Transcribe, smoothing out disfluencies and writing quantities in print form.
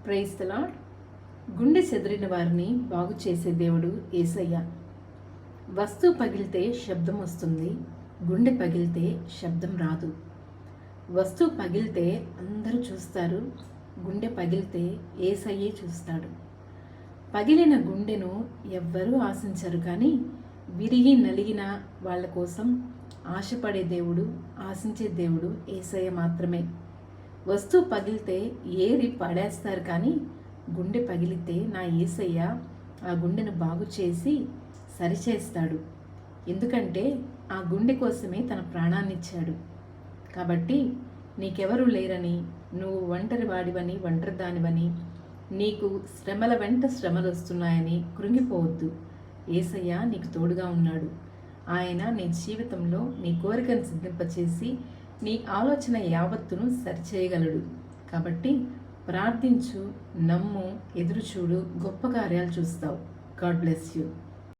Praise the lord. గుండె చెదిరిన వారిని బాగు చేసే దేవుడు యేసయ్య. వస్తువు పగిలితే శబ్దం వస్తుంది, గుండె పగిలితే శబ్దం రాదు. వస్తువు పగిలితే అందరూ చూస్తారు, గుండె పగిలితే యేసయ్యే చూస్తాడు. పగిలిన గుండెను ఎవ్వరూ ఆశించరు, కానీ విరిగి నలిగిన వాళ్ళ కోసం ఆశపడే దేవుడు, ఆశించే దేవుడు యేసయ్య మాత్రమే. వస్తువు పగిలితే ఏరి పడేస్తారు, కానీ గుండె పగిలితే నా యేసయ్య ఆ గుండెను బాగు చేసి సరిచేస్తాడు. ఎందుకంటే ఆ గుండె కోసమే తన ప్రాణాన్ని ఇచ్చాడు. కాబట్టి నీకెవరూ లేరని, నువ్వు ఒంటరి వాడివని, ఒంటరి దానివని, నీకు శ్రమల వెంట శ్రమలు వస్తున్నాయని కృంగిపోవద్దు. యేసయ్య నీకు తోడుగా ఉన్నాడు. ఆయన నీ జీవితంలో నీ కోరికను సిద్ధింపచేసి నీ ఆలోచన యావత్తును సరిచేయగలడు. కాబట్టి ప్రార్థించు, నమ్ము, ఎదురుచూడు, గొప్ప కార్యాలు చూస్తావు. God bless you.